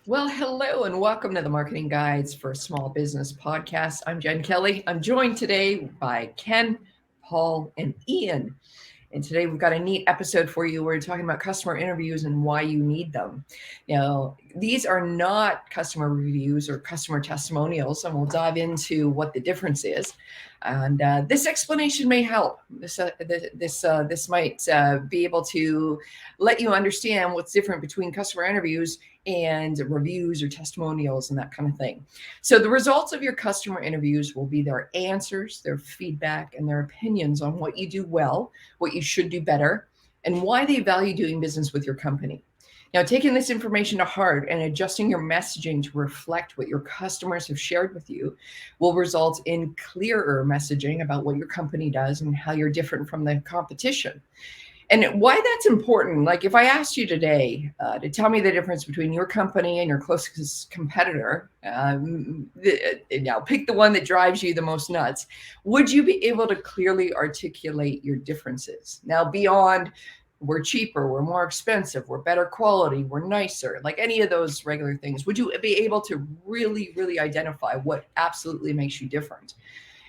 Well, hello and welcome to the Marketing Guides for Small Business podcast. I'm Jen Kelly. I'm joined today by Ken, Paul, and Ian. And today we've got a neat episode for you. We're talking about customer interviews and why you need them. These are not customer reviews or customer testimonials, and we'll dive into what the difference is. And this explanation may help. This might be able to let you understand what's different between customer interviews and reviews or testimonials and that kind of thing. So the results of your customer interviews will be their answers, their feedback, and their opinions on what you do well, what you should do better, and why they value doing business with your company. Now, taking this information to heart and adjusting your messaging to reflect what your customers have shared with you will result in clearer messaging about what your company does and how you're different from the competition. And why that's important, like if I asked you today to tell me the difference between your company and your closest competitor, now pick the one that drives you the most nuts, would you be able to clearly articulate your differences? Now, beyond we're cheaper, we're more expensive, we're better quality, we're nicer, like any of those regular things, would you be able to really, really identify what absolutely makes you different?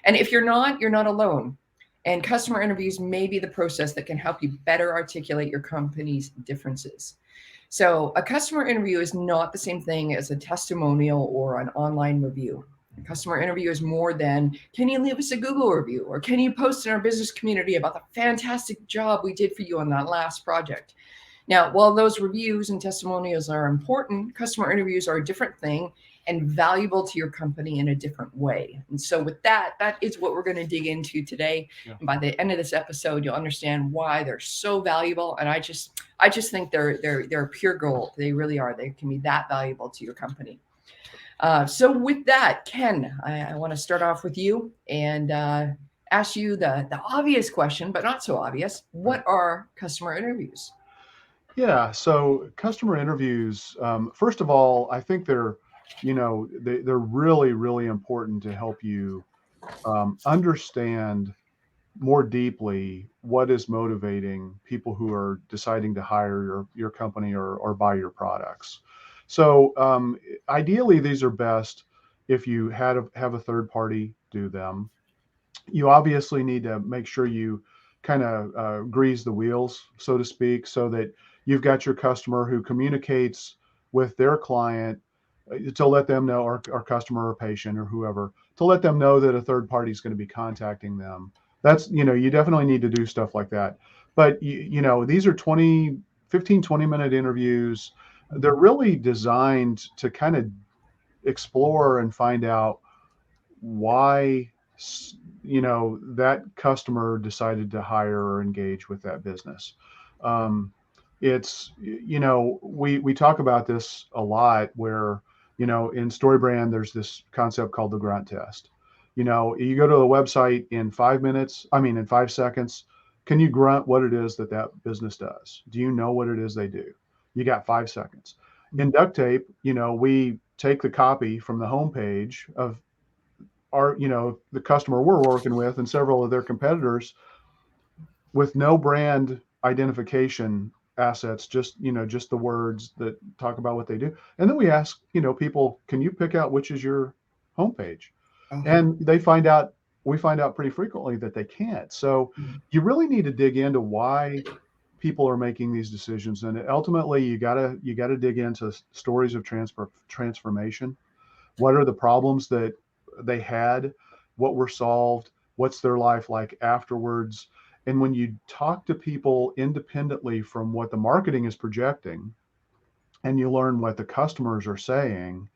And if you're not alone. And customer interviews may be the process that can help you better articulate your company's differences. So, a customer interview is not the same thing as a testimonial or an online review. A customer interview is more than, can you leave us a Google review? Or can you post in our business community about the fantastic job we did for you on that last project? Now, while those reviews and testimonials are important, customer interviews are a different thing and valuable to your company in a different way. And so with that, that is what we're going to dig into today. Yeah. And by the end of this episode, you'll understand why they're so valuable. And I just think they're pure gold. They really are. They can be that valuable to your company. So with that, Ken, I want to start off with you and ask you the obvious question, but not so obvious. What are customer interviews? Yeah, so customer interviews, first of all, I think they're really, really important to help you understand more deeply what is motivating people who are deciding to hire your company or buy your products. So ideally, these are best if you have a third party do them. You obviously need to make sure you kind of grease the wheels, so to speak, so that you've got your customer who communicates with their client to let them know, or customer or patient or whoever, to let them know that a third party is going to be contacting them. That's, you definitely need to do stuff like that. But, these are 15-20 minute interviews. They're really designed to kind of explore and find out why that customer decided to hire or engage with that business. We talk about this a lot where in StoryBrand there's this concept called the Grunt Test. You go to the website in 5 minutes, in 5 seconds. Can you grunt what it is that business does? Do you know what it is they do? You got 5 seconds. In duct tape, we take the copy from the homepage of the customer we're working with and several of their competitors with no brand identification assets, just the words that talk about what they do. And then we ask, people, can you pick out which is your homepage? And we find out pretty frequently that they can't. So you really need to dig into why people are making these decisions. And ultimately you gotta dig into stories of transformation. What are the problems that they had, what were solved, what's their life like afterwards? And when you talk to people independently from what the marketing is projecting and you learn what the customers are saying,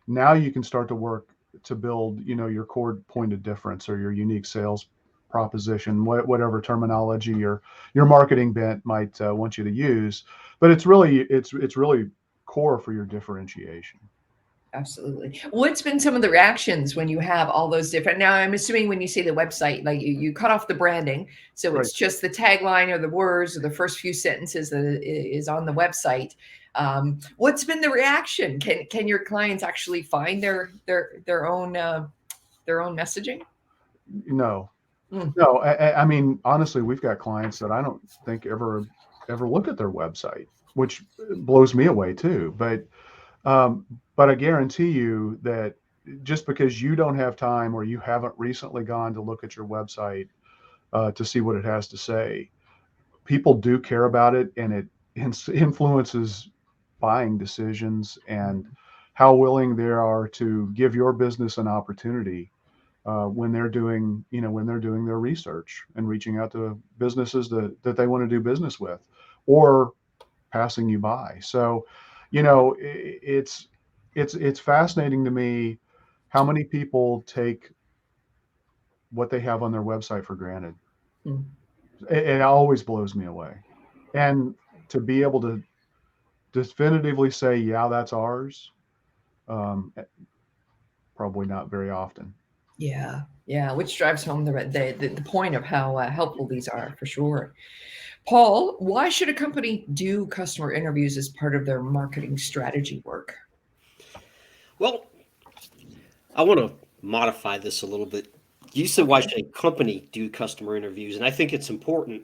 now you can start to work to build, your core point of difference or your unique sales proposition, whatever terminology your marketing bent might want you to use. But it's really core for your differentiation. Absolutely. What's been some of the reactions when you have all those different? Now, I'm assuming when you say the website, like you cut off the branding, so it's just the tagline or the words or the first few sentences that is on the website. What's been the reaction? Can your clients actually find their own messaging? No, no. Honestly, we've got clients that I don't think ever look at their website, which blows me away too. But But I guarantee you that just because you don't have time or you haven't recently gone to look at your website to see what it has to say, people do care about it, and it influences buying decisions and how willing they are to give your business an opportunity when they're doing, when they're doing their research and reaching out to businesses that they want to do business with, or passing you by. So, it's fascinating to me how many people take what they have on their website for granted. Hmm. It always blows me away. And to be able to definitively say, yeah, that's ours, um, probably not very often. Yeah, yeah, which drives home the point of how helpful these are for sure. Paul, why should a company do customer interviews as part of their marketing strategy work? Well, I want to modify this a little bit. You said, why Okay. should a company do customer interviews? And I think it's important.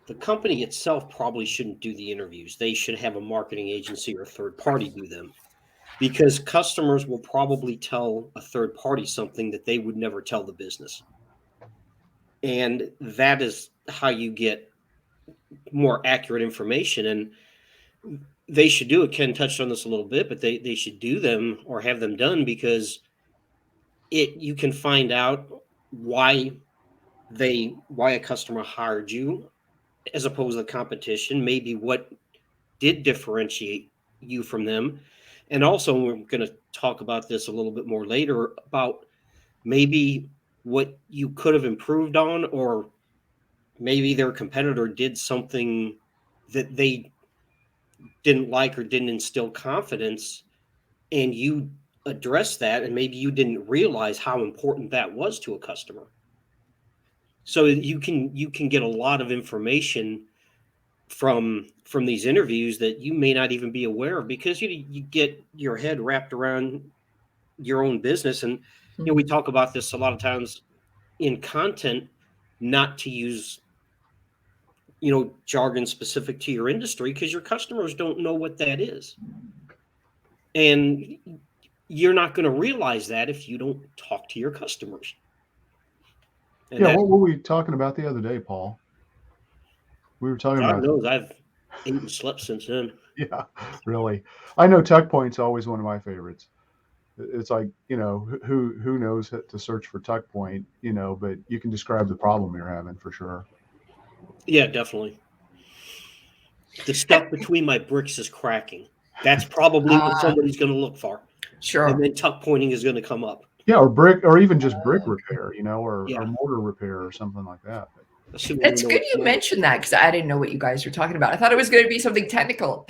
The company itself probably shouldn't do the interviews. They should have a marketing agency or a third party do them, because customers will probably tell a third party something that they would never tell the business. And that is how you get more accurate information. And they should do it. Ken touched on this a little bit, but they should do them or have them done, because you can find out why why a customer hired you as opposed to the competition, maybe what did differentiate you from them. And also, we're going to talk about this a little bit more later, about maybe what you could have improved on, or maybe their competitor did something that they didn't like or didn't instill confidence, and you address that, and maybe you didn't realize how important that was to a customer. So you can get a lot of information from these interviews that you may not even be aware of, because you get your head wrapped around your own business. And we Hmm. talk about this a lot of times in content, not to use jargon specific to your industry, because your customers don't know what that is, and you're not going to realize that if you don't talk to your customers. And Yeah, that, what were we talking about the other day, Paul? We were talking God about, knows, I've ate and slept since then. yeah, really. I know Tuck Point's always one of my favorites. It's like, who knows to search for Tuck Point, but you can describe the problem you're having for sure. Yeah, definitely. The And, stuff between my bricks is cracking. That's probably what uh, somebody's going to look for. And sure. then tuck pointing is going to come up. Yeah, or brick, or even just brick Okay. repair, or Yeah. mortar repair or something like that. Assuming we It's know good what you mortars mentioned are. that because I didn't know what you guys were talking about. I thought it was going to be something technical.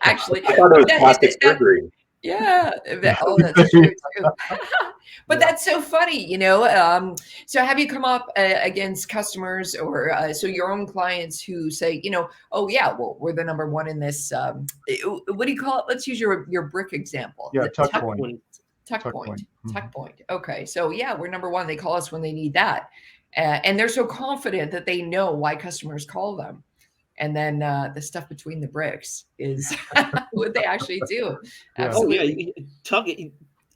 Actually, I thought it but was plastic surgery. yeah, Yeah. that's true too. But Yeah. that's so funny. So have you come up against customers or so your own clients who say, oh yeah, well we're the number one in this. What do you call it? Let's use your brick example. Yeah, The Tuck Tuck Point. pointing. tuck Tuck point, Point. Mhm. tuck point. Okay, so yeah, we're number one. They call us when they need that, and they're so confident that they know why customers call them. And then the stuff between the bricks is what they actually do. Yeah. Oh yeah, Absolutely. tuck.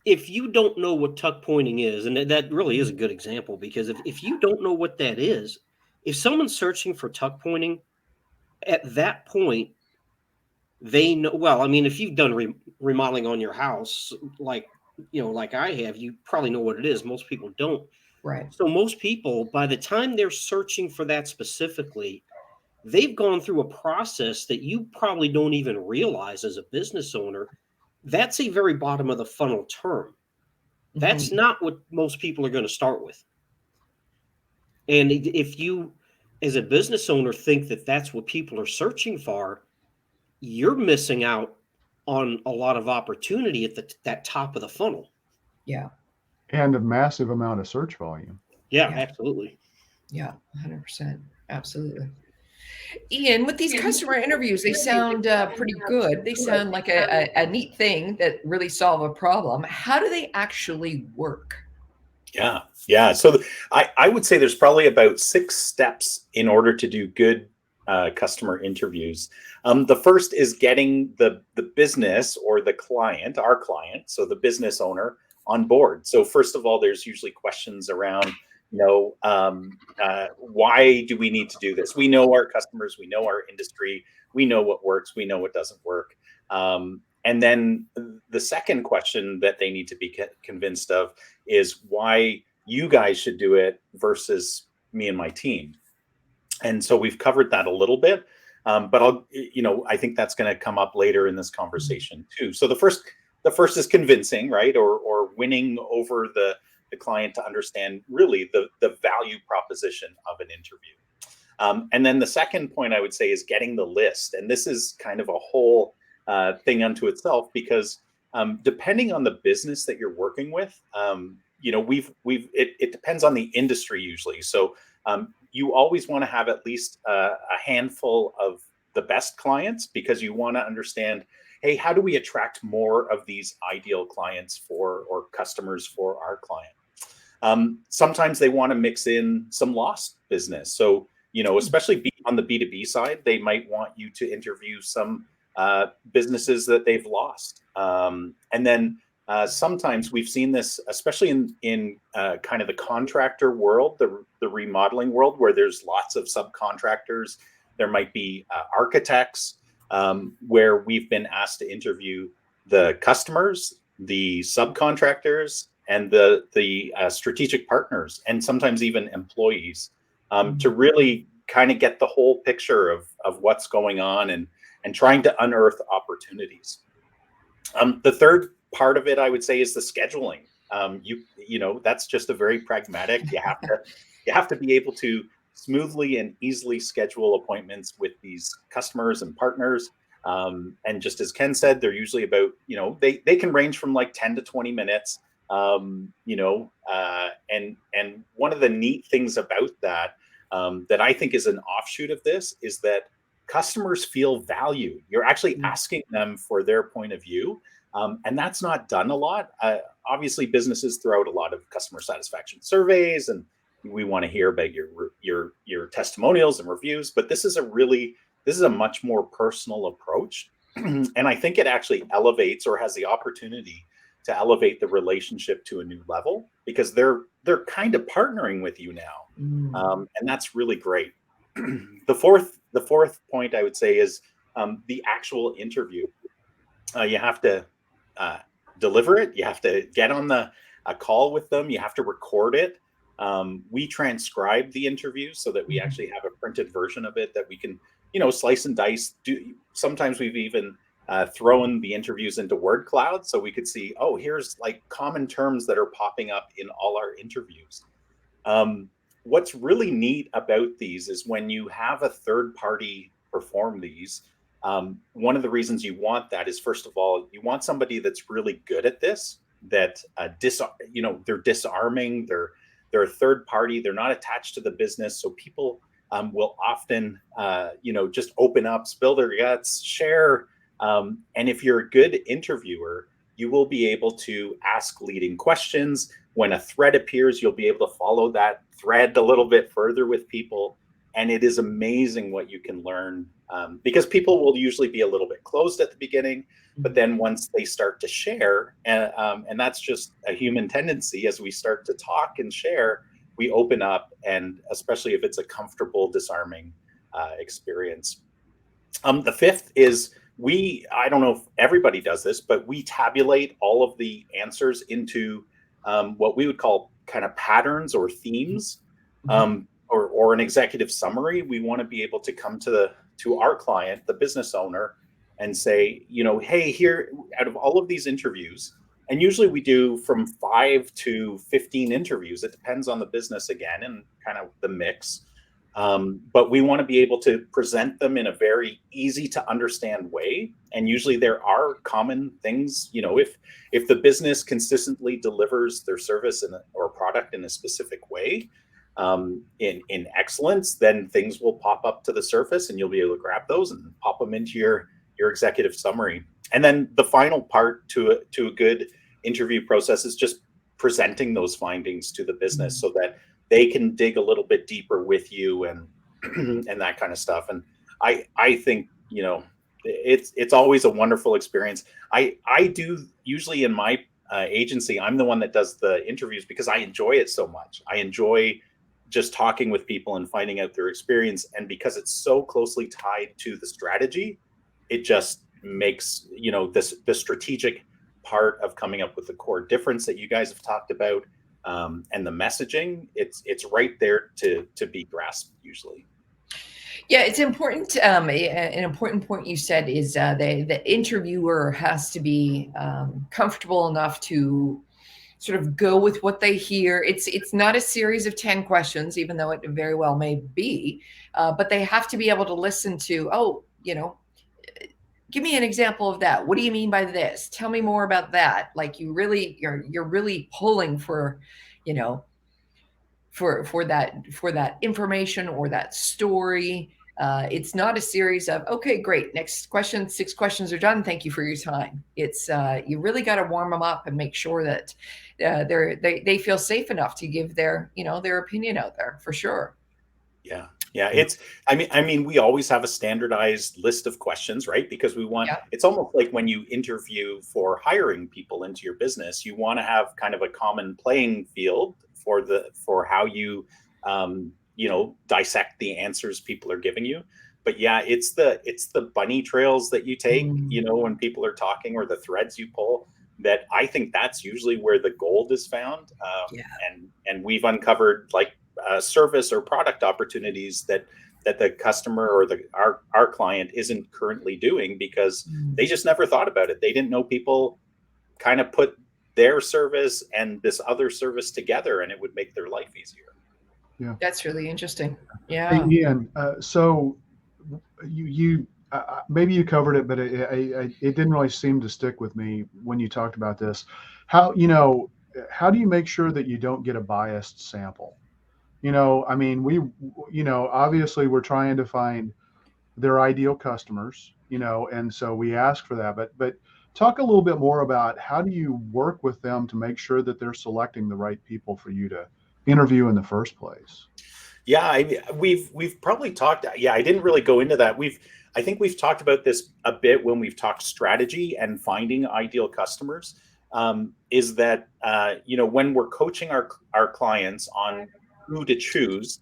If you don't know what tuck pointing is, and that really is a good example, because if you don't know what that is, if someone's searching for tuck pointing, at that point they know. Well, I mean, if you've done remodeling on your house, like I have, you probably know what it is. Most people don't. Right. So most people, by the time they're searching for that specifically, they've gone through a process that you probably don't even realize as a business owner. That's a very bottom of the funnel term. That's Mhm. not what most people are going to start with. And if you, as a business owner, think that that's what people are searching for, you're missing out on a lot of opportunity at that top of the funnel. Yeah. And a massive amount of search volume. Yeah, Yeah. absolutely. Yeah. 100%. Absolutely. Ian, with these customer interviews, they sound pretty good. They sound like a neat thing that really solve a problem. How do they actually work? Yeah. Yeah. So I would say there's probably about 6 steps in order to do good customer interviews. The first is getting the business or the client, our client, so the business owner, on board. So first of all, there's usually questions around, why do we need to do this? We know our customers, we know our industry, we know what works, we know what doesn't work. And then the second question that they need to be convinced of is why you guys should do it versus me and my team. And so we've covered that a little bit, but I think that's going to come up later in this conversation too. So the first is convincing, right? Or winning over the client to understand really the value proposition of an interview. And then the second point I would say is getting the list. And this is kind of a whole thing unto itself, because depending on the business that you're working with, it depends on the industry usually. So you always want to have at least a handful of the best clients, because you want to understand, hey, how do we attract more of these ideal clients or customers for our client? Sometimes they want to mix in some lost business. So, especially on the B2B side, they might want you to interview some businesses that they've lost. And then sometimes we've seen this, especially in kind of the contractor world, the remodeling world, where there's lots of subcontractors. There might be architects, where we've been asked to interview the customers, the subcontractors, and the strategic partners, and sometimes even employees, to really kind of get the whole picture of what's going on and trying to unearth opportunities. The third part of it, I would say, is the scheduling. That's just a very pragmatic. You have to be able to smoothly and easily schedule appointments with these customers and partners. And just as Ken said, they're usually about, they can range from like 10 to 20 minutes. And one of the neat things about that I think is an offshoot of this is that customers feel valued. You're actually asking them for their point of view. And that's not done a lot. Obviously, businesses throw out a lot of customer satisfaction surveys, and we want to hear about your testimonials and reviews. But this is a much more personal approach, and I think it actually elevates, or has the opportunity to elevate, the relationship to a new level, because they're kind of partnering with you now, and that's really great. The fourth point I would say is the actual interview. You have to deliver it. You have to get on a call with them. You have to record it. We transcribe the interview so that we actually have a printed version of it that we can, slice and dice. Sometimes we've even thrown the interviews into word cloud so we could see, oh, here's like common terms that are popping up in all our interviews. What's really neat about these is when you have a third party perform these, one of the reasons you want that is, first of all, you want somebody that's really good at this, that they're disarming, they're a third party, they're not attached to the business. So people will often, just open up, spill their guts, share. And if you're a good interviewer, you will be able to ask leading questions. When a thread appears, you'll be able to follow that thread a little bit further with people. And it is amazing what you can learn, because people will usually be a little bit closed at the beginning, but then once they start to share, and that's just a human tendency, as we start to talk and share, we open up, and especially if it's a comfortable, disarming experience. The fifth is I don't know if everybody does this, but we tabulate all of the answers into what we would call kind of patterns or themes. Or an executive summary. We want to be able to come to our client, the business owner, and say, hey, here, out of all of these interviews, and usually we do from 5 to 15 interviews. It depends on the business again and kind of the mix. But we want to be able to present them in a very easy to understand way. And usually there are common things, if the business consistently delivers their service or product in a specific way, in excellence, then things will pop up to the surface, and you'll be able to grab those and pop them into your executive summary. And then the final part to a good interview process is just presenting those findings to the business so that they can dig a little bit deeper with you and and that kind of stuff. And I think, it's always a wonderful experience. I do usually in my agency, I'm the one that does the interviews because I enjoy it so much. I enjoy just talking with people and finding out their experience. And because it's so closely tied to the strategy, it just makes, the strategic part of coming up with the core difference that you guys have talked about, and the messaging, it's right there to be grasped usually. Yeah, it's important. An important point you said is the interviewer has to be comfortable enough to sort of go with what they hear. It's not a series of 10 questions, even though it very well may be, but they have to be able to listen to, give me an example of that. What do you mean by this? Tell me more about that. Like you're really pulling for, you know, for that information or that story. It's not a series of, okay, great, next question, 6 questions are done, thank you for your time. It's you really got to warm them up and make sure that they feel safe enough to give their their opinion out there, for sure. Yeah, I mean, we always have a standardized list of questions, right? Because Yeah. it's almost like when you interview for hiring people into your business, you want to have kind of a common playing field for how you, dissect the answers people are giving you. But yeah, it's the bunny trails that you take, Mm. when people are talking, or the threads you pull, that I think that's usually where the gold is found. Yeah. And we've uncovered like service or product opportunities that the customer or our client isn't currently doing because Mm. they just never thought about it. They didn't know people kind of put their service and this other service together, and it would make their life easier. That's really interesting. Hey, Yeah. Ian, so you maybe you covered it, but it didn't really seem to stick with me when you talked about this. How do you make sure that you don't get a biased sample? I mean, obviously we're trying to find their ideal customers, and so we ask for that. But talk a little bit more about how do you work with them to make sure that they're selecting the right people for you to interview in the first place? Yeah, we've probably talked. Yeah, I didn't really go into that. I think we've talked about this a bit when we've talked strategy and finding ideal customers. Is that when we're coaching our clients on who to choose,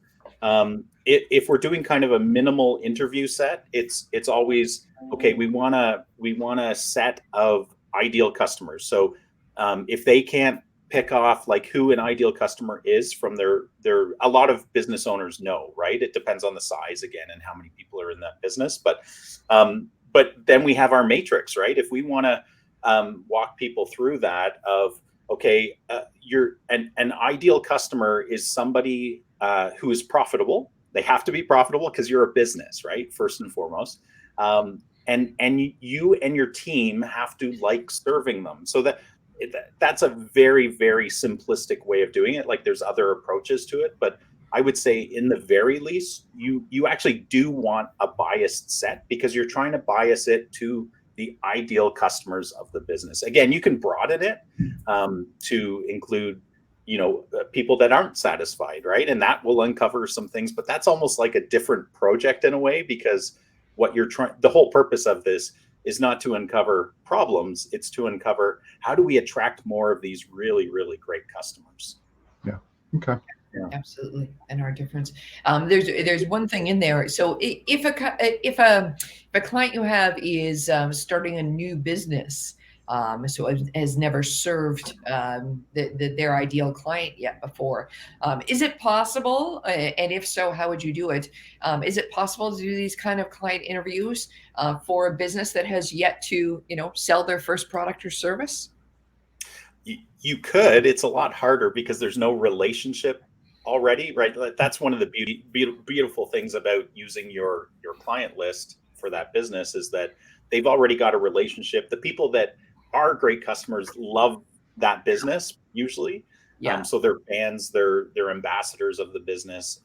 if we're doing kind of a minimal interview set, it's always okay. We want a set of ideal customers. So if they can't pick off like who an ideal customer is from their a lot of business owners know, right? It depends on the size again and how many people are in that business, but then we have our matrix, right? If we want to walk people through that of okay, you're an ideal customer is somebody who is profitable. They have to be profitable because you're a business, right? First and foremost. And you and your team have to like serving them. So that's a very, very simplistic way of doing it. Like there's other approaches to it, but I would say in the very least, you actually do want a biased set because you're trying to bias it to the ideal customers of the business. Again, you can broaden it to include, people that aren't satisfied, right? And that will uncover some things, but that's almost like a different project in a way because the whole purpose of this is not to uncover problems, it's to uncover how do we attract more of these really, really great customers. Yeah. Okay. Yeah. Absolutely, and our difference. There's one thing in there. So if a client you have is starting a new business, so has never served their ideal client yet before, is it possible? And if so, how would you do it? Is it possible to do these kind of client interviews for a business that has yet to sell their first product or service? You could. It's a lot harder because there's no relationship already, right? That's one of the beautiful things about using your client list for that business is that they've already got a relationship. The people that are great customers love that business usually. Yeah. So they're fans, they're ambassadors of the business.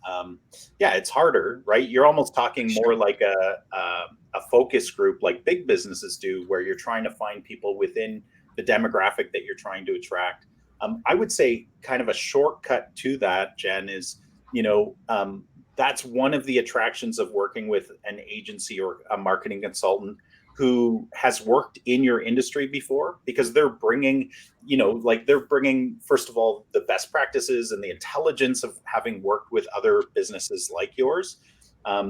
Yeah, it's harder, right? You're almost talking more like a focus group like big businesses do, where you're trying to find people within the demographic that you're trying to attract. I would say kind of a shortcut to that, Jen, is, that's one of the attractions of working with an agency or a marketing consultant who has worked in your industry before, because they're bringing, they're bringing, first of all, the best practices and the intelligence of having worked with other businesses like yours.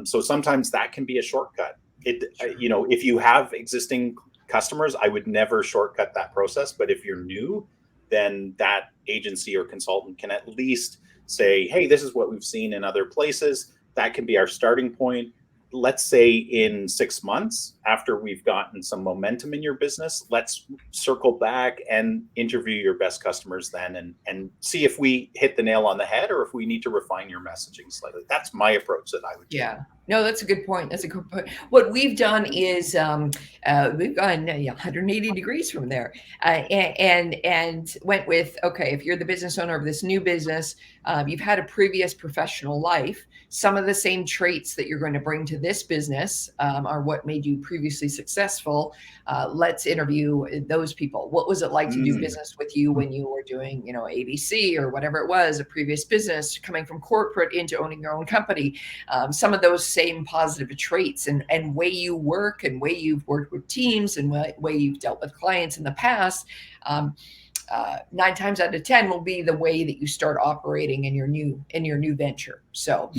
So sometimes that can be a shortcut. If you have existing customers, I would never shortcut that process. But if you're new, then that agency or consultant can at least say, hey, this is what we've seen in other places. That can be our starting point. Let's say in 6 months, after we've gotten some momentum in your business, let's circle back and interview your best customers then, and see if we hit the nail on the head or if we need to refine your messaging slightly. That's my approach that I would take. Yeah. No, that's a good point. That's a good point. What we've done is we've gone 180 degrees from there, and went with, okay, if you're the business owner of this new business, you've had a previous professional life. Some of the same traits that you're going to bring to this business are what made you previously successful. Let's interview those people. What was it like to do business with you when you were doing, ABC or whatever it was, a previous business, coming from corporate into owning your own company? Some of those same positive traits and way you work and way you've worked with teams and way you've dealt with clients in the past, 9 times out of 10 will be the way that you start operating in your new venture. So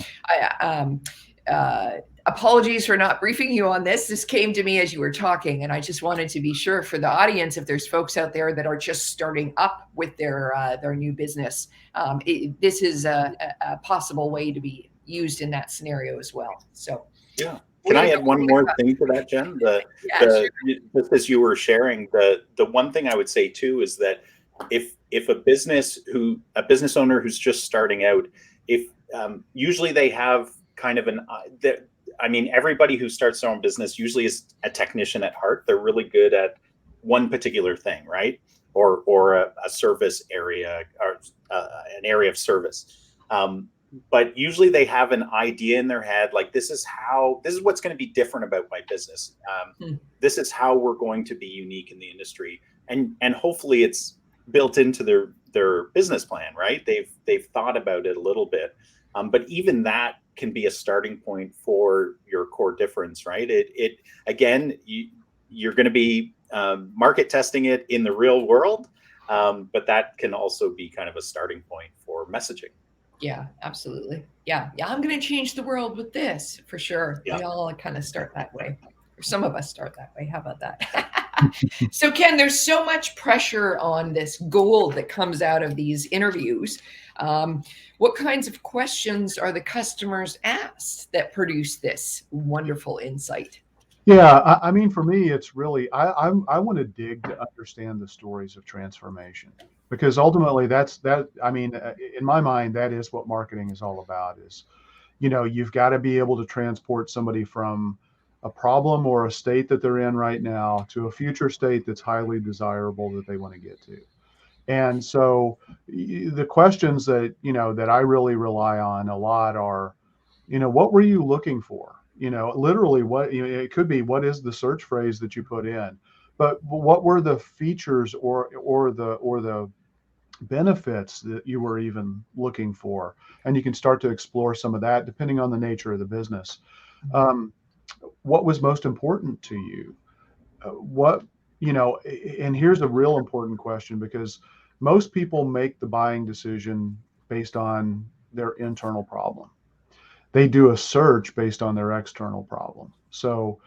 apologies for not briefing you on this. This came to me as you were talking, and I just wanted to be sure for the audience, if there's folks out there that are just starting up with their new business, this is a possible way to be used in that scenario as well. So yeah. Can I add one more thing to that, Jen? Sure. Just as you were sharing, the one thing I would say too is that if a business owner who's just starting out, usually they have kind of everybody who starts their own business usually is a technician at heart. They're really good at one particular thing, right? Or a service area, or an area of service. But usually they have an idea in their head, like this is what's going to be different about my business. This is how we're going to be unique in the industry, and hopefully it's built into their business plan, right? They've thought about it a little bit, but even that can be a starting point for your core difference, right? You're going to be market testing it in the real world, but that can also be kind of a starting point for messaging. Yeah, absolutely. Yeah. I'm going to change the world with this for sure. Yeah. We all kind of start that way, or some of us start that way. How about that? So Ken, there's so much pressure on this gold that comes out of these interviews. What kinds of questions are the customers asked that produce this wonderful insight? Yeah, I mean, for me, it's really I want to dig to understand the stories of transformation, because ultimately I mean, in my mind, that is what marketing is all about. Is you've got to be able to transport somebody from a problem or a state that they're in right now to a future state that's highly desirable that they want to get to. And so the questions that I really rely on a lot are, what were you looking for? Literally what, it could be, what is the search phrase that you put in, but what were the features or the benefits that you were even looking for? And you can start to explore some of that depending on the nature of the business. What was most important to you? And here's a real important question, because most people make the buying decision based on their internal problem. They do a search based on their external problem. So,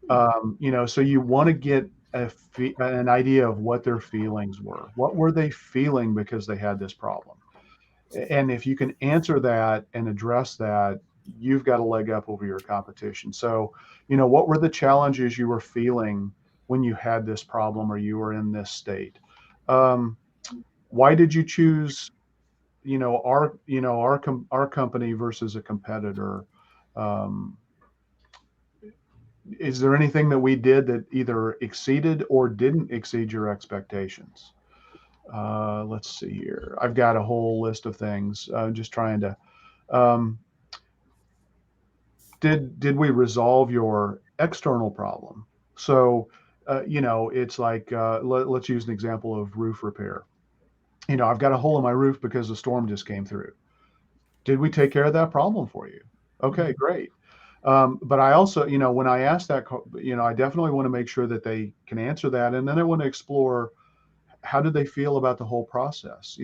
so you want to get an idea of what their feelings were. What were they feeling because they had this problem? And if you can answer that and address that, you've got a leg up over your competition. So, what were the challenges you were feeling when you had this problem or you were in this state? Why did you choose, our company versus a competitor? Is there anything that we did that either exceeded or didn't exceed your expectations? Let's see here. I've got a whole list of things. Just trying to. Did we resolve your external problem? So, it's like, let's use an example of roof repair. I've got a hole in my roof because a storm just came through. Did we take care of that problem for you? Okay, great. But I also, when I ask that, I definitely want to make sure that they can answer that. And then I want to explore, how did they feel about the whole process?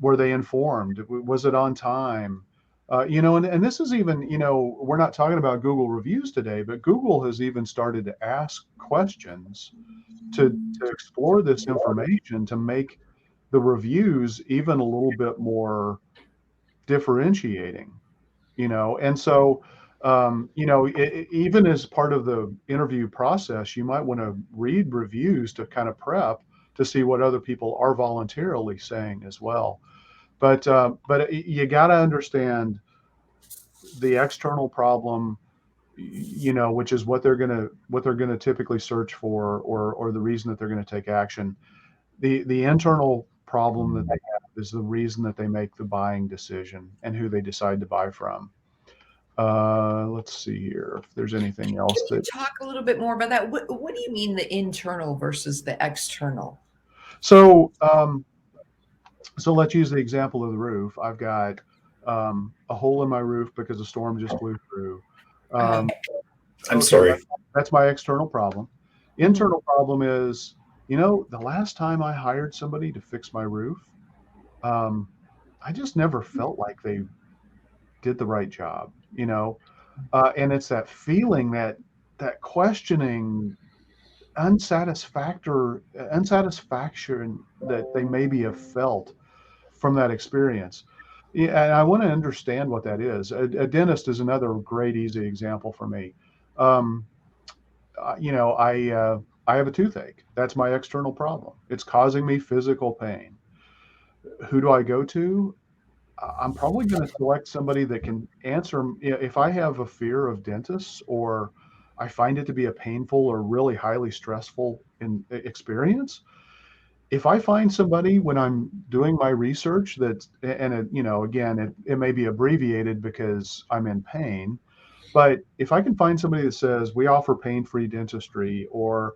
Were they informed? Was it on time? And this is even, we're not talking about Google reviews today, but Google has even started to ask questions to explore this information to make the reviews even a little bit more differentiating, and so even as part of the interview process, you might want to read reviews to kind of prep to see what other people are voluntarily saying as well. But you got to understand the external problem, which is what they're gonna typically search for, or the reason that they're going to take action. The internal problem that they have is the reason that they make the buying decision and who they decide to buy from. Let's see here if there's anything Can else you that. talk a little bit more about that? What do you mean the internal versus the external? So so let's use the example of the roof. I've got a hole in my roof because a storm just blew through. Um, I'm okay, sorry. that's my external problem. Mhm. Internal problem is, the last time I hired somebody to fix my roof, um, I just never felt like they did the right job, and it's that feeling, that questioning, unsatisfaction that they maybe have felt from that experience. Yeah, and I want to understand what that is. A dentist is another great, easy example for me. Um, I have a toothache. That's my external problem. It's causing me physical pain. Who do I go to? I'm probably going to select somebody that can answer. If I have a fear of dentists, or I find it to be a painful or really highly stressful experience, if I find somebody when I'm doing my research and again, it may be abbreviated because I'm in pain, but if I can find somebody that says, we offer pain-free dentistry, or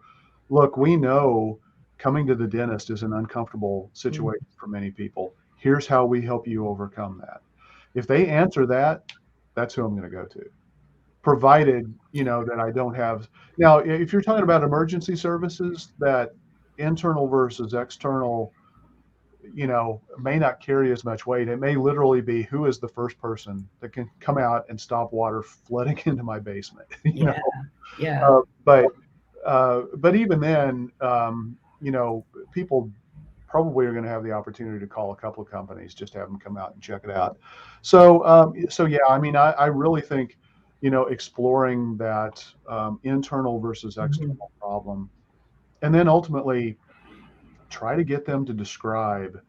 look, we know coming to the dentist is an uncomfortable situation for many people. Here's how we help you overcome that. If they answer that, that's who I'm going to go to, provided, that I don't have. Now, if you're talking about emergency services, that internal versus external, may not carry as much weight. It may literally be, who is the first person that can come out and stop water flooding into my basement. Yeah, yeah. Uh, but even then, people probably are going to have the opportunity to call a couple of companies, just have them come out and check it out. So yeah, I mean, I really think, exploring that internal versus external problem, and then ultimately try to get them to describe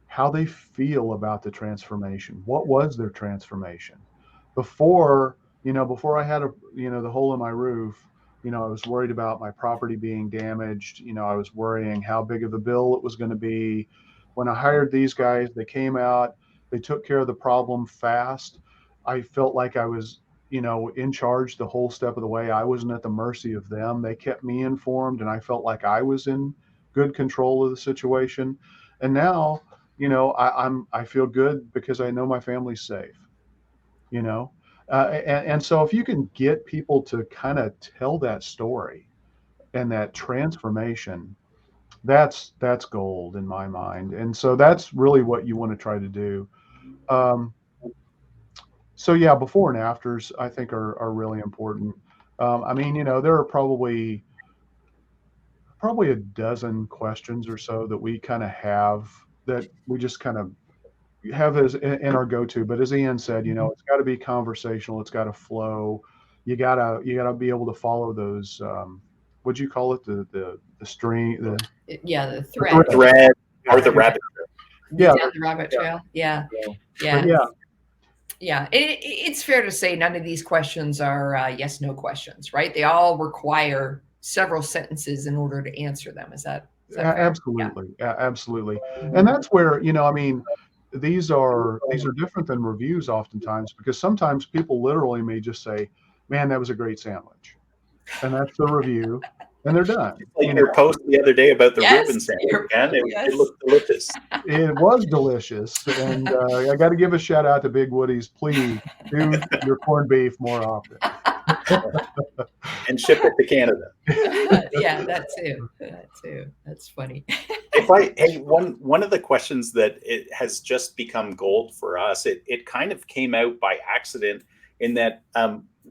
how they feel about the transformation. What was their transformation before I had the hole in my roof? I was worried about my property being damaged. I was worrying how big of a bill it was going to be. When I hired these guys, they came out, they took care of the problem fast. I felt like I was, in charge the whole step of the way. I wasn't at the mercy of them. They kept me informed, and I felt like I was in good control of the situation. And now, I feel good because I know my family's safe, you know. And so if you can get people to kind of tell that story and that transformation, that's gold in my mind. And so that's really what you want to try to do. Um, so yeah, before and afters I think are really important. I mean, there are probably a dozen questions or so that we kind of have, that we just kind of have as in our go-to. But as Ian said, it's got to be conversational. It's got to flow. You gotta be able to follow those. What'd you call it? The string. Yeah, the The thread. Thread or the Yeah. rabbit. Yeah. Down the rabbit trail. Yeah. But Yeah. yeah, Yeah. It's fair to say none of these questions are yes, no questions, right? They all require several sentences in order to answer them. Is that fair? Yeah. absolutely, absolutely. And that's where, I mean, these are different than reviews oftentimes, because sometimes people literally may just say, "Man, that was a great sandwich," and that's the review. and they're done. Like your post the other day about the Yes, Reuben sandwich, your- and it yes. looked delicious. It was delicious, and I got to give a shout out to Big Woody's. Please do your corned beef more often. And ship it to Canada. Yeah, that too. That too. That's funny. One of the questions that it has just become gold for us, it kind of came out by accident in that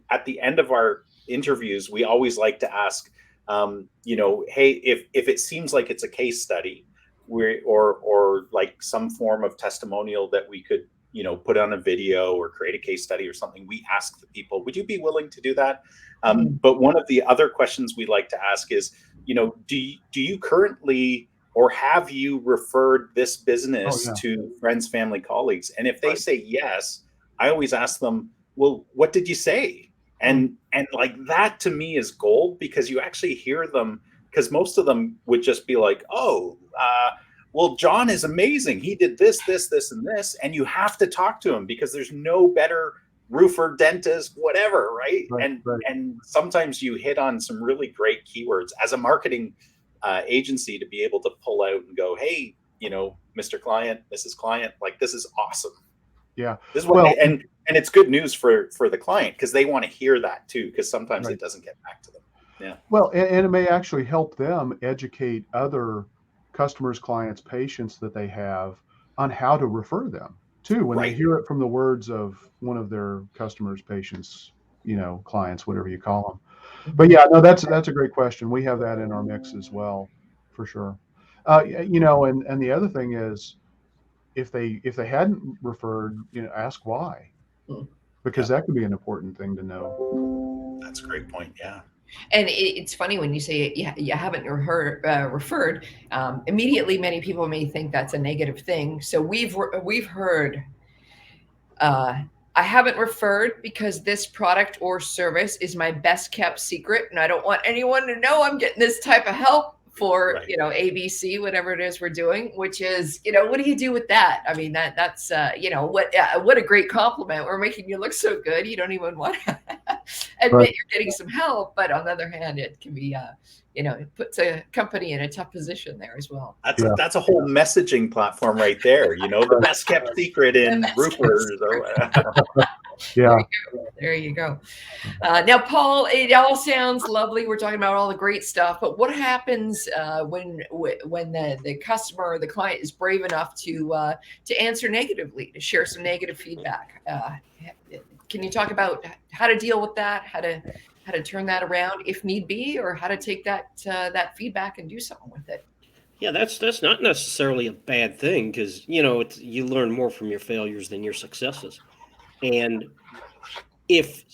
at the end of our interviews, we always like to ask, hey, if it seems like it's a case study, or like some form of testimonial that we could, put on a video or create a case study or something, we ask the people, would you be willing to do that? But one of the other questions we like to ask is, do you currently, or have you referred this business to friends, family, colleagues? And if they say yes, I always ask them, well, what did you say? And like that to me is gold, because you actually hear them, because most of them would just be like, well, John is amazing. He did this, and this. And you have to talk to him because there's no better roofer, dentist, whatever, right? And sometimes you hit on some really great keywords as a marketing agency to be able to pull out and go, hey, Mr. Client, Mrs. Client, like this is awesome. Yeah. This is what and it's good news for the client, because they want to hear that too, because sometimes it doesn't get back to them. Yeah. Well, and it may actually help them educate other customers, clients, patients that they have on how to refer them too, when they hear it from the words of one of their customers, patients, clients, whatever you call them. But yeah, no, that's a great question. We have that in our mix as well, for sure. And the other thing is, if they hadn't referred, ask why, because that could be an important thing to know. That's a great point. Yeah. And it's funny when you say you haven't referred. Immediately, many people may think that's a negative thing. So we've heard, I haven't referred because this product or service is my best kept secret, and I don't want anyone to know I'm getting this type of help for ABC, whatever it is we're doing. Which is, what do you do with that? I mean, that's what a great compliment. We're making you look so good. You don't even want to admit you're getting some help. But on the other hand, it can be, it puts a company in a tough position there as well. That's a whole messaging platform right there. The best kept secret in roofers. Yeah. There you go. Now, Paul, it all sounds lovely. We're talking about all the great stuff, but what happens when the customer or the client is brave enough to answer negatively, to share some negative feedback? Can you talk about how to deal with that, how to turn that around if need be, or how to take that feedback and do something with it? Yeah, that's not necessarily a bad thing, because you learn more from your failures than your successes. And if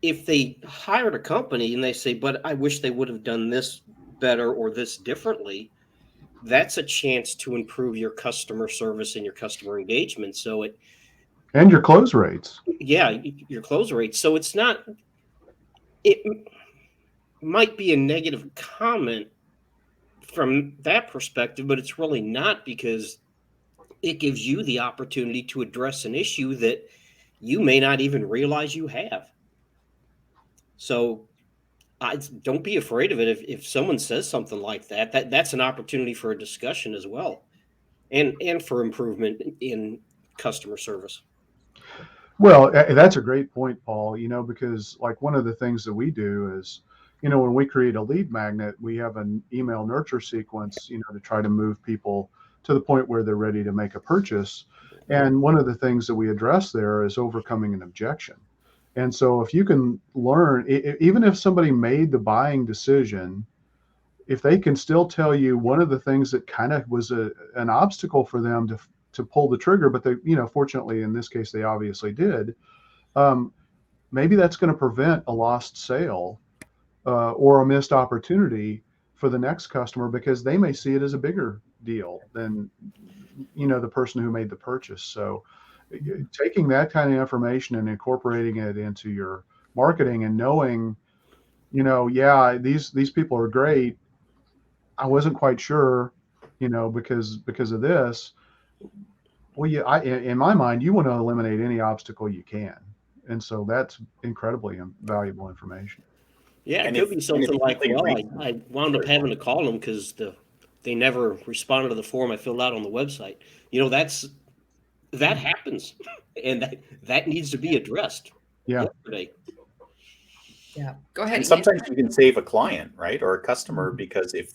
they hired a company and they say, but I wish they would have done this better or this differently, that's a chance to improve your customer service and your customer engagement. And your close rates. Yeah, your close rates. So it might be a negative comment from that perspective, but it's really not, because it gives you the opportunity to address an issue that you may not even realize you have. So don't be afraid of it. If someone says something like that's an opportunity for a discussion as well, and for improvement in customer service. Well, that's a great point, Paul, because like one of the things that we do is, when we create a lead magnet, we have an email nurture sequence, to try to move people to the point where they're ready to make a purchase. And one of the things that we address there is overcoming an objection. And so if you can learn, even if somebody made the buying decision, if they can still tell you one of the things that kind of was an obstacle for them to pull the trigger, but they, fortunately in this case, they obviously did, maybe that's going to prevent a lost sale or a missed opportunity for the next customer, because they may see it as a bigger deal than, the person who made the purchase. So taking that kind of information and incorporating it into your marketing and knowing, these people are great. I wasn't quite sure, because of this. Well, in my mind, you want to eliminate any obstacle you can. And so that's incredibly valuable information. Yeah, it And could be something like, they well, read- I wound up having to call them because they never responded to the form I filled out on the website. That happens, and that needs to be addressed Yeah. yesterday. Yeah. Go ahead, and Ian. sometimes you can save a client, right, or a customer, because if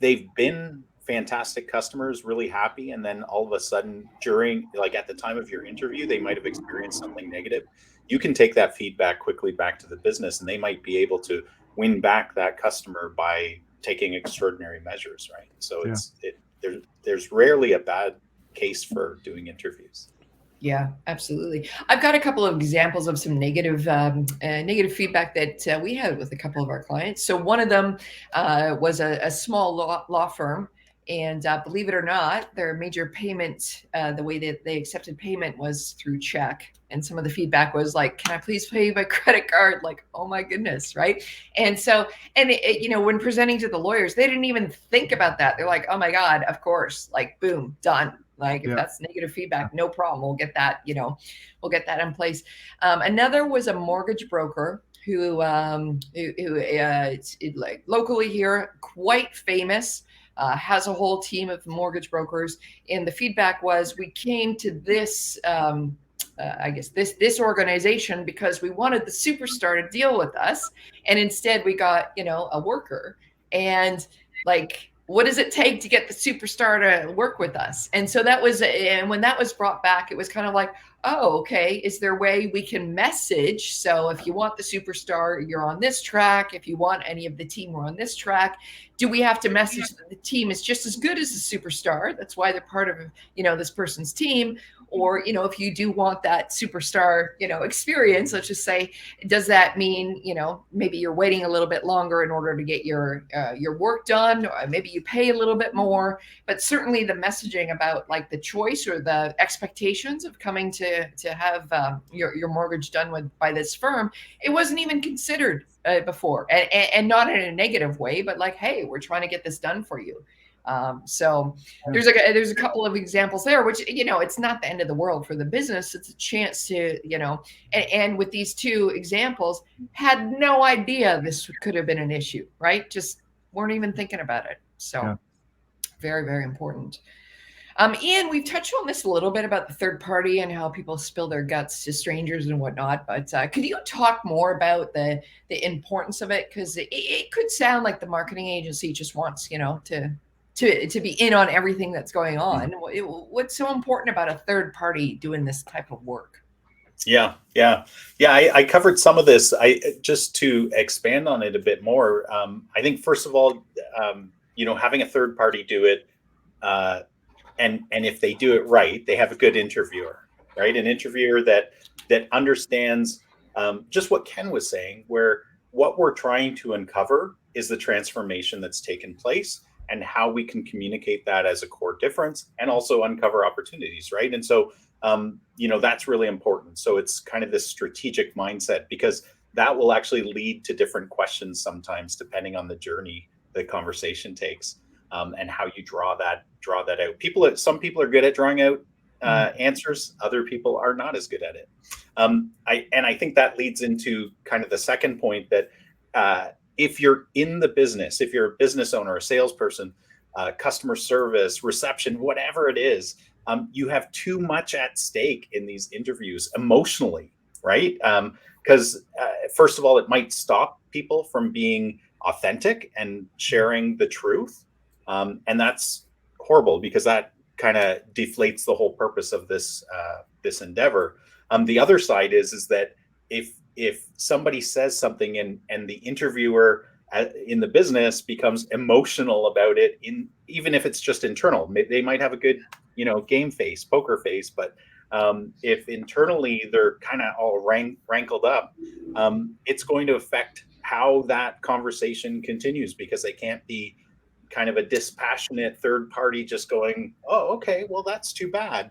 they've been fantastic customers, really happy, and then all of a sudden during, like, at the time of your interview, they might have experienced something negative, you can take that feedback quickly back to the business, and they might be able to win back that customer by taking extraordinary measures, right? So there's rarely a bad case for doing interviews. Yeah, absolutely. I've got a couple of examples of some negative feedback that we had with a couple of our clients. So one of them was a small law firm, and believe it or not, their major payment, the way that they accepted payment was through check. And some of the feedback was like, "Can I please pay by credit card?" Like, oh my goodness, right? And so, when presenting to the lawyers, they didn't even think about that. They're like, "Oh my God, of course!" Like, boom, done. Like, if that's negative feedback, no problem. We'll get that, we'll get that in place. Another was a mortgage broker who like locally here, quite famous, has a whole team of mortgage brokers. And the feedback was, we came to this, I guess this organization because we wanted the superstar to deal with us, and instead we got a worker. And like, what does it take to get the superstar to work with us? And so and when that was brought back, it was kind of like, oh, okay, is there a way we can message? So if you want the superstar, you're on this track. If you want any of the team, we're on this track. Do we have to message that the team is just as good as the superstar? That's why they're part of, this person's team. Or, if you do want that superstar, experience, let's just say, does that mean, maybe you're waiting a little bit longer in order to get your work done? Or maybe you pay a little bit more, but certainly the messaging about like the choice or the expectations of coming to have your mortgage done by this firm, it wasn't even considered before, and not in a negative way, but like, hey, we're trying to get this done for you. So there's a couple of examples there, which, it's not the end of the world for the business. It's a chance to, and with these two examples, had no idea this could have been an issue, right? Just weren't even thinking about it. So very, very important. Ian, we've touched on this a little bit about the third party and how people spill their guts to strangers and whatnot, but could you talk more about the importance of it? Because it could sound like the marketing agency just wants, to be in on everything that's going on. What's so important about a third party doing this type of work? Yeah. I covered some of this. Just to expand on it a bit more. I think first of all, having a third party do it, and if they do it right, they have a good interviewer, right? An interviewer that understands just what Ken was saying, where what we're trying to uncover is the transformation that's taken place and how we can communicate that as a core difference and also uncover opportunities, right? And so, that's really important. So it's kind of this strategic mindset, because that will actually lead to different questions sometimes, depending on the journey the conversation takes, and how you draw that out. Some people are good at drawing out answers. Other people are not as good at it. I think that leads into kind of the second point, that if you're in the business, if you're a business owner, a salesperson, customer service, reception, whatever it is, you have too much at stake in these interviews emotionally, right? Because first of all, it might stop people from being authentic and sharing the truth. And that's horrible, because that kind of deflates the whole purpose of this endeavor. The other side is that if somebody says something and the interviewer in the business becomes emotional about it, even if it's just internal, they might have a good game face, poker face, but if internally they're kind of all rankled up, it's going to affect how that conversation continues, because they can't be kind of a dispassionate third party just going, oh, okay, well, that's too bad.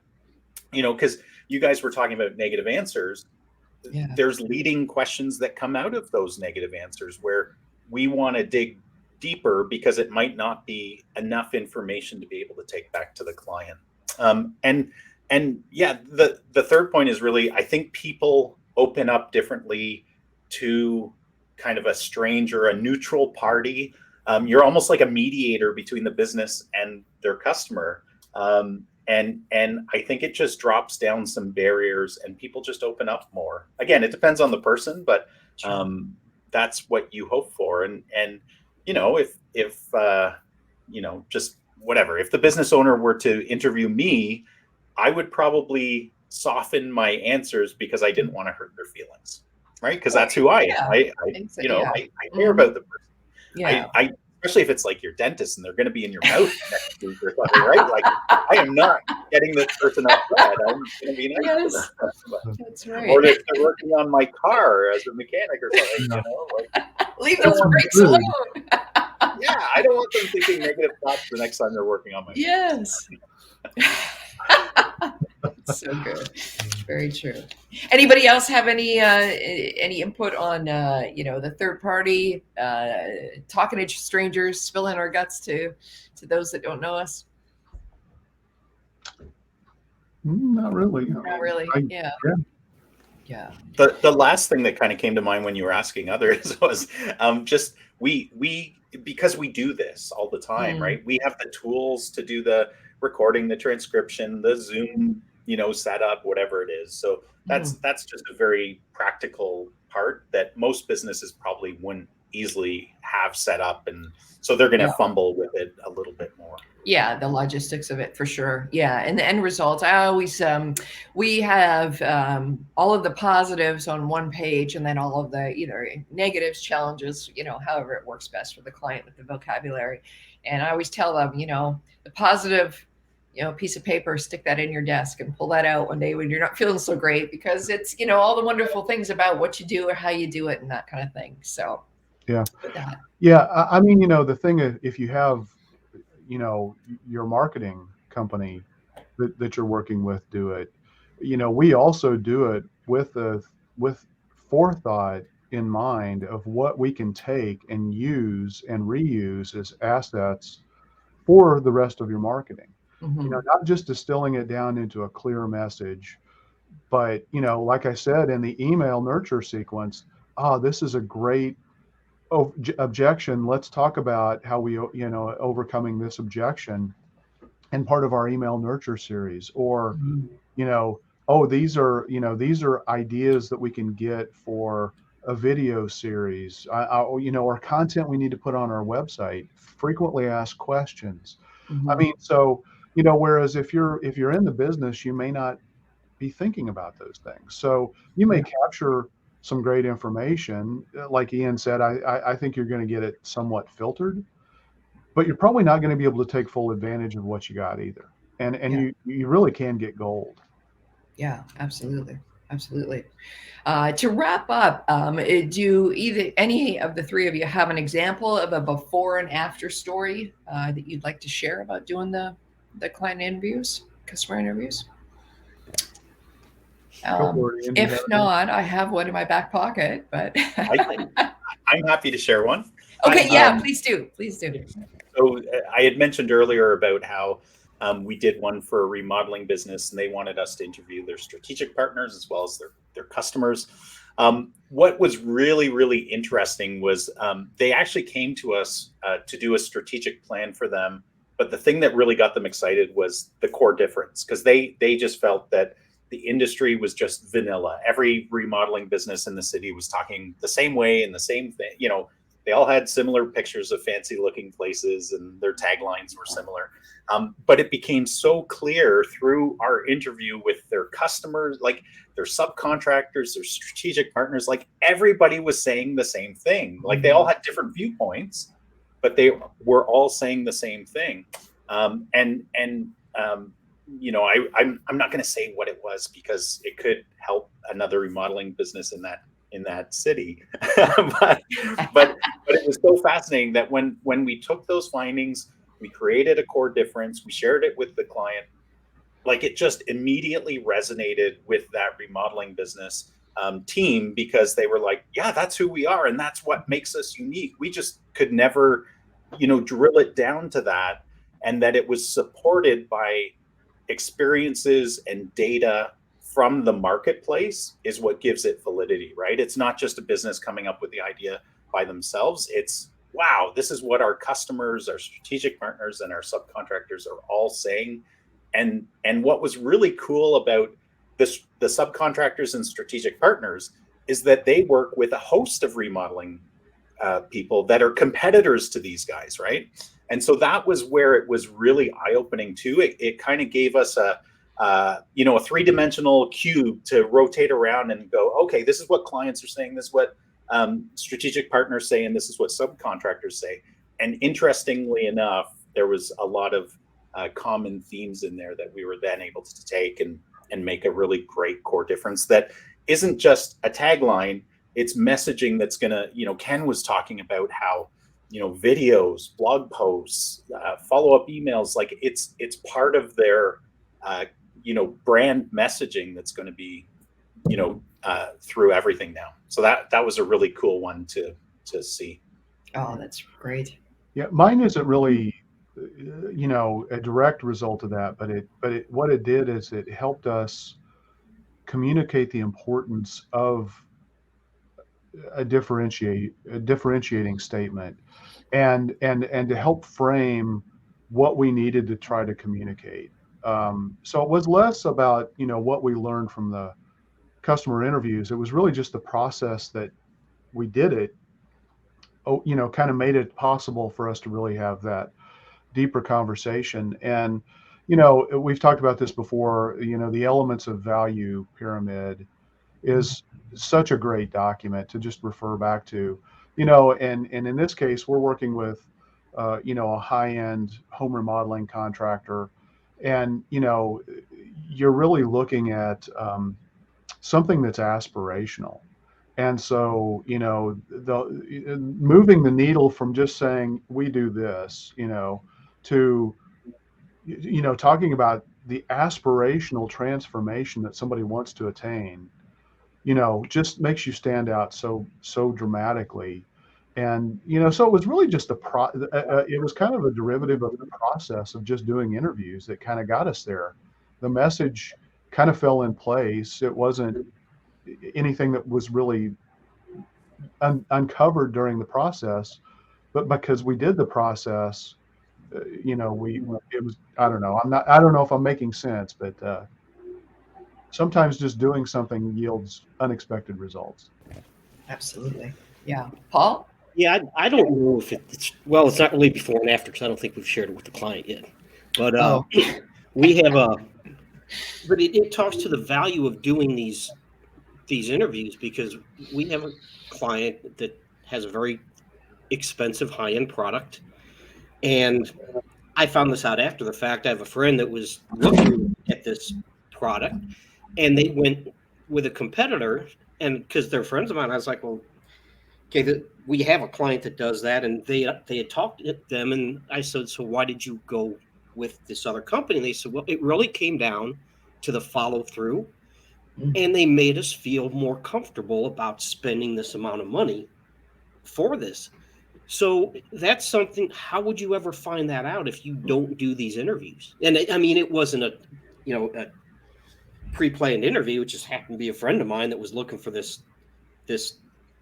Because you guys were talking about negative answers. Yeah. There's leading questions that come out of those negative answers where we want to dig deeper, because it might not be enough information to be able to take back to the client. And yeah, the third point is really, I think people open up differently to kind of a stranger, a neutral party. You're almost like a mediator between the business and their customer. And I think it just drops down some barriers and people just open up more. Again, it depends on the person, but that's what you hope for. And if just whatever, if the business owner were to interview me, I would probably soften my answers because I didn't want to hurt their feelings, right? Because that's who I am. I care about the person. Yeah. I especially if it's like your dentist and they're going to be in your mouth next week or something, right? Like, I am not getting this person upset. I'm going to be nice to them. That's right. Or if they're working on my car as a mechanic or something, leave those brakes alone. Yeah, I don't want them thinking negative thoughts the next time they're working on my car. Yes. So good. Very true. Anybody else have any input on the third party talking to strangers, spilling our guts to those that don't know us? Not really. Not really. Yeah. The last thing that kind of came to mind when you were asking others was just we because we do this all the time, right? We have the tools to do the recording, the transcription, the Zoom, setup, whatever it is. So that's just a very practical part that most businesses probably wouldn't easily have set up, and so they're going to fumble with it a little bit more. Yeah, the logistics of it for sure. Yeah, and the end results. I always we have all of the positives on one page, and then all of the either negatives, challenges. However it works best for the client with the vocabulary. And I always tell them, the positive, piece of paper, stick that in your desk and pull that out one day when you're not feeling so great, because it's all the wonderful things about what you do or how you do it and that kind of thing. So yeah. I mean, the thing is, if you have your marketing company that you're working with do it, we also do it with forethought in mind of what we can take and use and reuse as assets for the rest of your marketing. Not just distilling it down into a clear message, but like I said in the email nurture sequence, this is a great objection. Let's talk about how we overcoming this objection and part of our email nurture series. Or these are ideas that we can get for a video series, or content we need to put on our website, frequently asked questions. I mean, so whereas if you're in the business, you may not be thinking about those things, so you may capture some great information. Like Ian said, I think you're going to get it somewhat filtered, but you're probably not going to be able to take full advantage of what you got either. And you really can get gold. Yeah, absolutely. To wrap up, do any of the three of you have an example of a before and after story that you'd like to share about doing the client interviews, customer interviews? If not, I have one in my back pocket, but I'm happy to share one. Okay, please do. So I had mentioned earlier about how we did one for a remodeling business, and they wanted us to interview their strategic partners as well as their customers. What was really, really interesting was they actually came to us to do a strategic plan for them. But the thing that really got them excited was the core difference, because they just felt that the industry was just vanilla. Every remodeling business in the city was talking the same way and the same thing. They all had similar pictures of fancy looking places and their taglines were similar. But it became so clear through our interview with their customers, like their subcontractors, their strategic partners, like everybody was saying the same thing. Like they all had different viewpoints, but they were all saying the same thing. I'm not going to say what it was because it could help another remodeling business in that city. but it was so fascinating that when we took those findings, we created a core difference, we shared it with the client, like it just immediately resonated with that remodeling business team, because they were like, yeah, that's who we are. And that's what makes us unique. We just could never, drill it down to that. And that it was supported by experiences and data from the marketplace is what gives it validity, right? It's not just a business coming up with the idea by themselves. It's, wow, this is what our customers, our strategic partners, and our subcontractors are all saying. And what was really cool about this, the subcontractors and strategic partners, is that they work with a host of remodeling people that are competitors to these guys, right? And so that was where it was really eye-opening too. It kind of gave us a three-dimensional cube to rotate around and go, okay, this is what clients are saying, this is what strategic partners say, and this is what subcontractors say. And interestingly enough, there was a lot of common themes in there that we were then able to take and make a really great core difference that isn't just a tagline. It's messaging that's going to, Ken was talking about how, videos, blog posts, follow-up emails, like it's part of their, brand messaging that's going to be, through everything now. So that was a really cool one to see. Oh, that's great. Yeah, mine isn't really, a direct result of that, but what it did is it helped us communicate the importance of a differentiating statement, and to help frame what we needed to try to communicate. So it was less about what we learned from the customer interviews. It was really just the process that we did it. Kind of made it possible for us to really have that deeper conversation. And we've talked about this before. The elements of value pyramid is such a great document to just refer back to, and in this case, we're working with, a high-end home remodeling contractor, and, you're really looking at something that's aspirational. And so, moving the needle from just saying we do this, to, talking about the aspirational transformation that somebody wants to attain, just makes you stand out so dramatically. And so it was really just it was kind of a derivative of the process of just doing interviews that kind of got us there. The message kind of fell in place. It wasn't anything that was really uncovered during the process, but because we did the process, it was, I don't know, I don't know if I'm making sense, but sometimes just doing something yields unexpected results. Absolutely. Yeah. Paul? Yeah, I don't know if it's not really before and after, because I don't think we've shared it with the client yet. But we have but it talks to the value of doing these interviews, because we have a client that has a very expensive high-end product, and I found this out after the fact. I have a friend that was looking at this product, and they went with a competitor, and because they're friends of mine, I was like, well, okay, we have a client that does that, and they had talked to them, and I said, so why did you go with this other company? And they said, well, it really came down to the follow-through, and they made us feel more comfortable about spending this amount of money for this. So that's something. How would you ever find that out if you don't do these interviews? And I mean, it wasn't a pre-planned interview. It just happened to be a friend of mine that was looking for this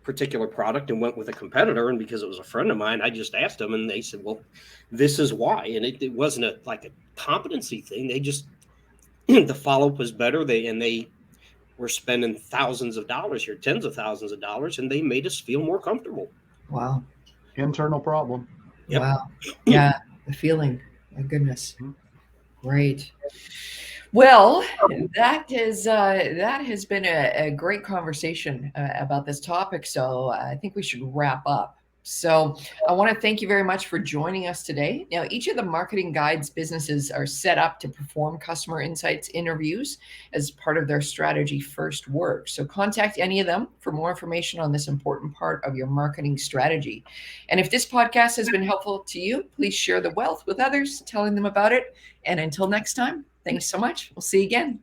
particular product and went with a competitor. And because it was a friend of mine, I just asked them, and they said, well, this is why. And it wasn't a competency thing. They just, the follow-up was better. They were spending thousands of dollars here, tens of thousands of dollars, and they made us feel more comfortable. Wow. Internal problem. Yep. Wow. Yeah. The feeling. My goodness. Great. Well, that has been a great conversation about this topic. So I think we should wrap up. So I want to thank you very much for joining us today. Now, each of the Marketing Guides businesses are set up to perform customer insights interviews as part of their strategy first work. So contact any of them for more information on this important part of your marketing strategy. And if this podcast has been helpful to you, please share the wealth with others, telling them about it. And until next time, thanks so much. We'll see you again.